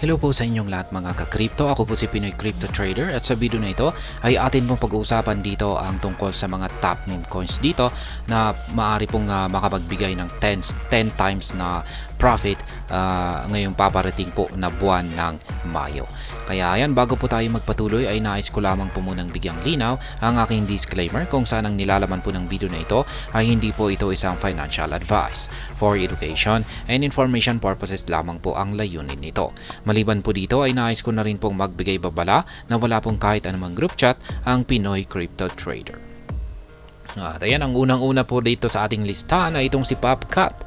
Hello po sa inyong lahat mga ka-crypto. Ako po si Pinoy Crypto Trader at sa video na ito ay atin pong pag-uusapan dito ang tungkol sa mga top meme coins dito na maaari pong makapagbigay ng 10 times na profit ngayong paparating po na buwan ng Mayo. Kaya ayan, bago po tayo magpatuloy ay nais ko lamang po munang bigyang linaw ang aking disclaimer kung saan ang nilalaman po ng video na ito ay hindi po ito isang financial advice. For education and information purposes lamang po ang layunin nito. Maliban po dito ay nais ko na rin pong magbigay babala na wala pong kahit anumang group chat ang Pinoy Crypto Trader. At ayan, ang unang-una po dito sa ating listahan ay itong si Popcat.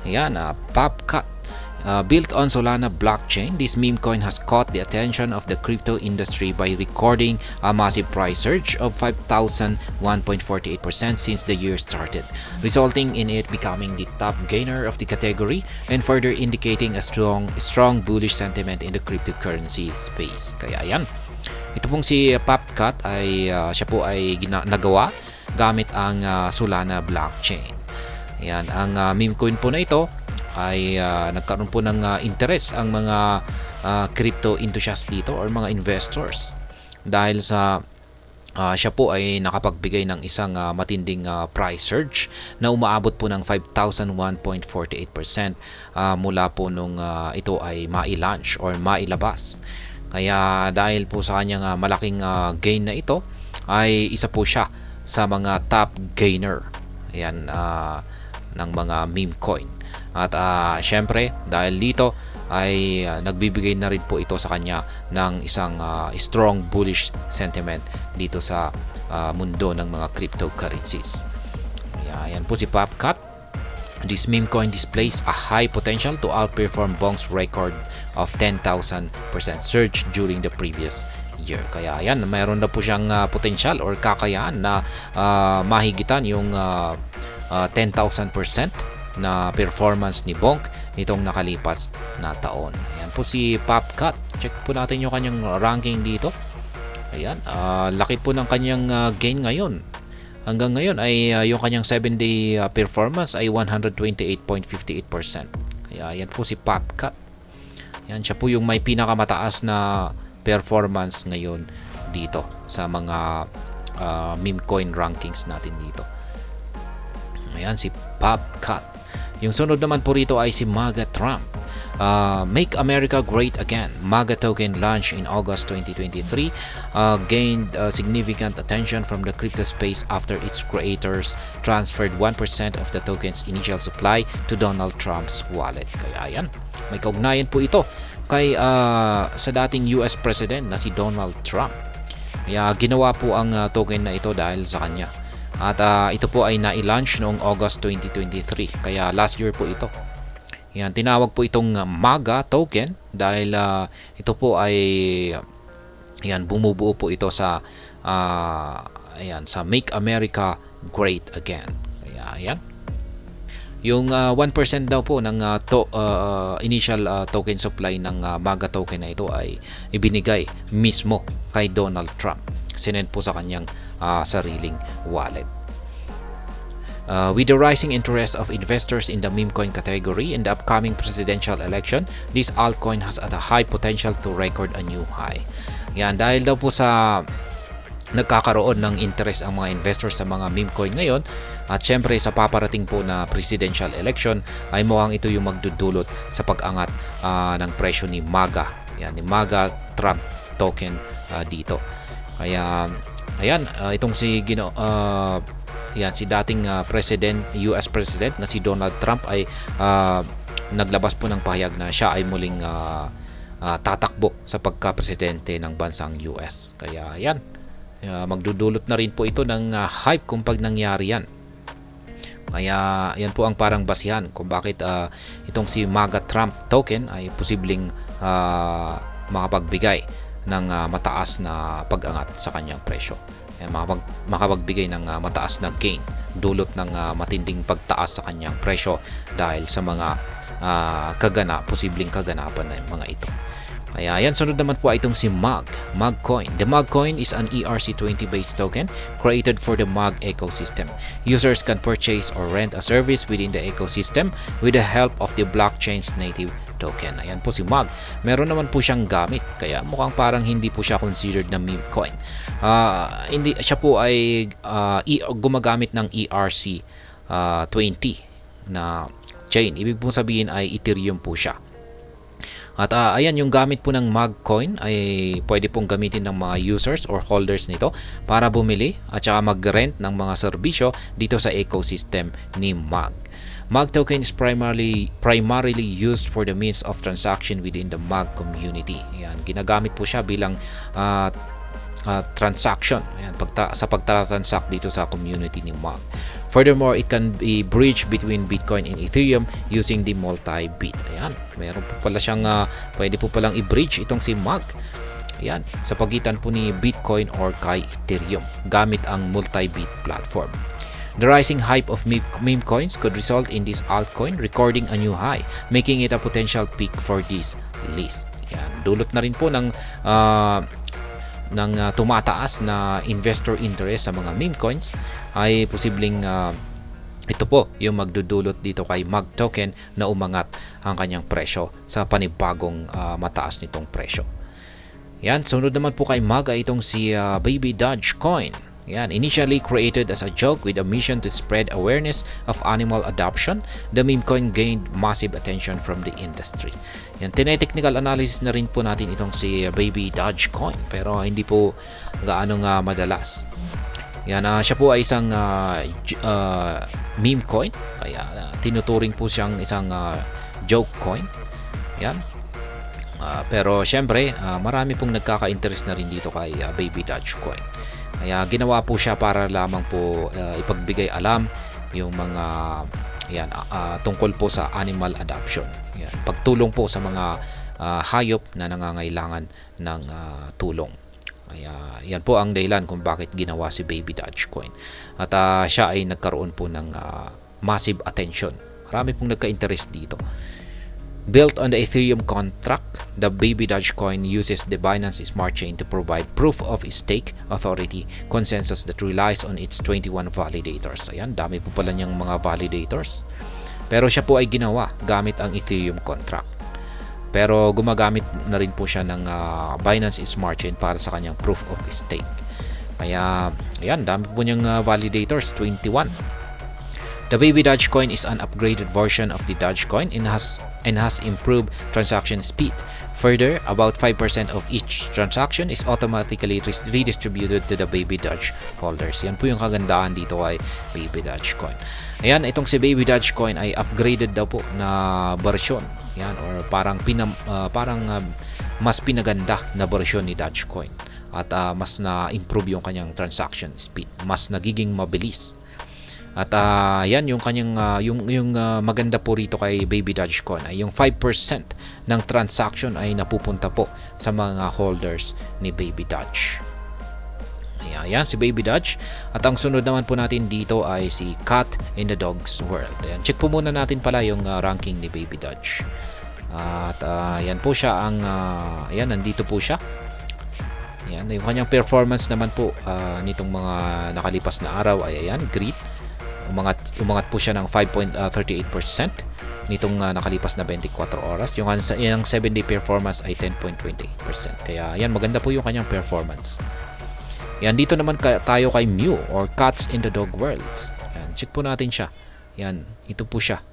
Ayan, Popcat. Built on Solana blockchain, this meme coin has caught the attention of the crypto industry by recording a massive price surge of 1,001.48% since the year started, resulting in it becoming the top gainer of the category and further indicating a strong bullish sentiment in the cryptocurrency space. Kaya yan. Ito pong si Popcat ay siya po ay nagawa gamit ang Solana blockchain. Ayan, ang meme coin po na ito ay nagkaroon po ng interest ang mga crypto enthusiasts dito or mga investors dahil sa siya po ay nakapagbigay ng isang matinding price surge na umaabot po ng 5,001.48% mula po nung ito ay mai-launch or mailabas. Kaya dahil po sa kanyang malaking gain na ito ay isa po siya sa mga top gainer ayan, ng mga meme coin. At syempre dahil dito ay nagbibigay na rin po ito sa kanya ng isang strong bullish sentiment dito sa mundo ng mga cryptocurrencies. Ayan po si Popcat. This meme coin displays a high potential to outperform Bong's record of 10,000% surge during the previous year. Kaya ayan, mayroon na po siyang potential or kakayahan na mahigitan yung 10,000% na performance ni Bonk nitong nakalipas na taon. Ayan po si Popcat. Check po natin yung kanyang ranking dito. Ayan, laki po ng kanyang gain ngayon. Hanggang ngayon ay yung kanyang 7-day performance ay 128.58%. Kaya ayan po si Popcat. Ayan, siya po yung may pinakamataas na performance ngayon dito sa mga meme coin rankings natin dito. Ayan si Popcat. Yung sunod naman po rito ay si MAGA Trump. Make America Great Again. MAGA token launched in August 2023 gained significant attention from the crypto space after its creators transferred 1% of the token's initial supply to Donald Trump's wallet. Kaya yan, may kaugnayan po ito kay sa dating US President na si Donald Trump. Kaya ginawa po ang token na ito dahil sa kanya. At ito po ay na-launch noong August 2023. Kaya last year po ito. Yan, tinawag po itong MAGA token dahil ito po ay yan, bumubuo po ito sa ayan, sa Make America Great Again. Kaya ayan. Yung 1% daw po ng initial token supply ng MAGA token na ito ay ibinigay mismo kay Donald Trump. Sinend po sa kanyang sariling wallet. With the rising interest of investors in the meme coin category in the upcoming presidential election, this altcoin has at a high potential to record a new high. Yan, dahil daw po sa nagkakaroon ng interest ang mga investors sa mga meme coin ngayon at syempre sa paparating po na presidential election ay mukhang ito yung magdudulot sa pag-angat ng presyo ni MAGA. Yan, ni MAGA Trump token dito. Kaya ayan, itong si si dating US President na si Donald Trump ay naglabas po ng pahayag na siya ay muling tatakbo sa pagka-presidente ng bansang US. Kaya ayan, magdudulot na rin po ito ng hype kung pag nangyari yan. Kaya yan po ang parang basihan kung bakit itong si MAGA Trump token ay posibleng makapagbigay ng mataas na pag-angat sa kanyang presyo. Makapagbigay ng mataas na gain dulot ng matinding pagtaas sa kanyang presyo dahil sa mga posibleng kaganapan ng mga ito. Kaya yan, sunod naman po itong si MAGCoin. The MAGCoin is an ERC20 based token created for the MAG ecosystem. Users can purchase or rent a service within the ecosystem with the help of the blockchain's native token. Ayan po si Mag. Meron naman po siyang gamit, kaya mukhang parang hindi po siya considered na meme coin. Hindi siya po ay gumagamit ng ERC-20 na chain. Ibig pong sabihin ay Ethereum po siya. At ayan, yung gamit po ng Mag coin ay pwede pong gamitin ng mga users or holders nito para bumili at saka mag-rent ng mga serbisyo dito sa ecosystem ni Mag. Mag token is primarily used for the means of transaction within the Mag community. Ayan, ginagamit po siya bilang transaction. Ayan, sa pagtatransact dito sa community ni Mag. Furthermore, it can be bridged between Bitcoin and Ethereum using the multi-bit. Ayan, meron po pala siyang pwede po palang i-bridge itong si Mag. Ayan, sa pagitan po ni Bitcoin or kay Ethereum gamit ang multi-bit platform. The rising hype of meme coins could result in this altcoin recording a new high, making it a potential pick for this list. Ayan, dulot na rin po ng tumataas na investor interest sa mga meme coins ay posibleng ito po yung magdudulot dito kay Mag token na umangat ang kanyang presyo sa panibagong mataas nitong presyo. Yan, sunod naman po kay Mag ay itong si Baby Doge coin. Yan, initially created as a joke with a mission to spread awareness of animal adoption, the meme coin gained massive attention from the industry. Yan, tinetechnical analysis na rin po natin itong si Baby Doge coin, pero hindi po gaano madalas. Yan, siya po ay isang meme coin, kaya tinuturing po siyang isang joke coin. Yan. Pero syempre, marami pong nagkaka-interest na rin dito kay Baby Doge coin. Kaya ginawa po siya para lamang po ipagbigay alam yung mga tungkol po sa animal adoption. Yan, pagtulong po sa mga hayop na nangangailangan ng tulong. Kaya yan po ang dahilan kung bakit ginawa si Baby Doge coin. At siya ay nagkaroon po ng massive attention. Marami pong nagka-interest dito. Built on the Ethereum contract, the Baby Doge coin uses the Binance Smart Chain to provide proof of stake authority consensus that relies on its 21 validators. Ayan, dami po pala niyang mga validators. Pero siya po ay ginawa gamit ang Ethereum contract. Pero gumagamit na rin po siya ng Binance Smart Chain para sa kanyang proof of stake. Kaya, ayan, dami po niyang validators, 21. The Baby Doge coin is an upgraded version of the Dogecoin and has improved transaction speed. Further, about 5% of each transaction is automatically redistributed to the Baby Doge holders. Yan po yung kagandahan dito ay Baby Doge coin. Ayan, itong si Baby Doge coin ay upgraded daw po na version. Yan, or parang mas pinaganda na version ni Dogecoin. At mas na-improve yung kanyang transaction speed. Mas nagiging mabilis. At yan yung kanyang yung maganda po rito kay Baby Doge coin ay yung 5% ng transaction ay napupunta po sa mga holders ni Baby Doge. Ayan si Baby Doge. At ang sunod naman po natin dito ay si Cat in the Dog's World. Ayan, check po muna natin pala yung ranking ni Baby Doge. At yan po siya ang ayan, nandito po siya. Ayan, yung kanyang performance naman po nitong mga nakalipas na araw ay ayan, great. Umangat po siya ng 5.38% nitong nakalipas na 24 oras. Yung 7-day performance ay 10.28%. Kaya yan, maganda po yung kanyang performance. Yan, dito naman tayo kay Mew or Cats in the Dog Worlds. Yan, check po natin siya. Yan, ito po siya.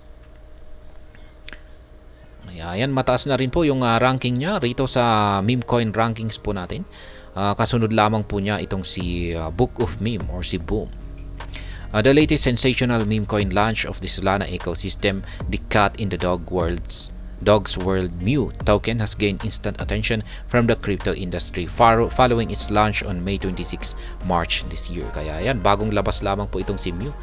Ayan, mataas na rin po yung ranking niya rito sa meme coin rankings po natin. Kasunod lamang po niya itong si Book of Meme or si Boom. The latest sensational meme coin launch of the Solana ecosystem, the Cat in the Dog's World Mew token has gained instant attention from the crypto industry following its launch on May 26, March this year. Kaya yan, bagong labas lamang po itong si Mew.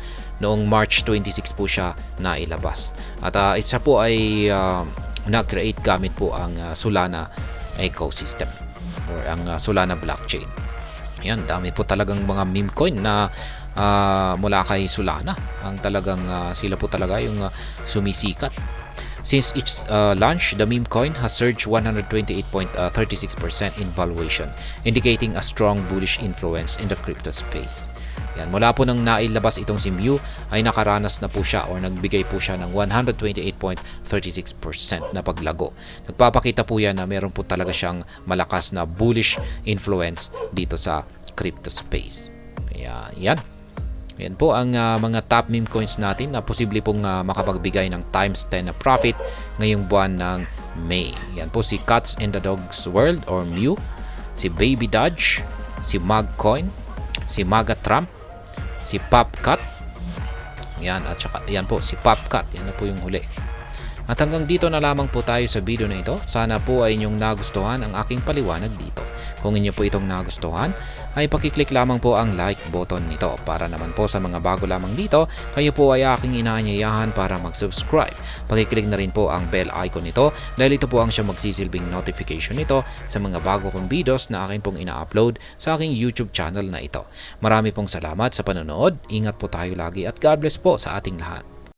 Noong March 26 po siya nailabas. At isa po ay na-create gamit po ang Solana ecosystem or ang Solana blockchain. Yan, dami po talagang mga meme coin na mula kay Solana. Ang talagang sila po talaga yung sumisikat. Since its launch, the meme coin has surged 128.36% in valuation, indicating a strong bullish influence in the crypto space. Yan, mula po nang nailabas itong si Mew ay nakaranas na po siya or nagbigay po siya ng 128.36% na paglago. Nagpapakita po yan na meron po talaga siyang malakas na bullish influence dito sa crypto space. Kaya yan. Yan po ang mga top meme coins natin na posible pong makapagbigay ng times 10 na profit ngayong buwan ng May. Yan po si Cats in the Dog's World or Mew, si Baby Dodge, si Magcoin, si Maga Trump, si Popcat. Yan, at saka yan po si Popcat. Yan na po yung huli. At hanggang dito na lamang po tayo sa video na ito. Sana po ay inyong nagustuhan ang aking paliwanag dito. Kung inyo po itong nagustuhan, ay pakiclick lamang po ang like button nito. Para naman po sa mga bago lamang dito, kayo po ay aking inaanyayahan para mag-subscribe. Pakiclick na rin po ang bell icon nito dahil ito po ang siyang magsisilbing notification nito sa mga bago kong videos na akin pong ina-upload sa aking YouTube channel na ito. Marami pong salamat sa panonood. Ingat po tayo lagi at God bless po sa ating lahat.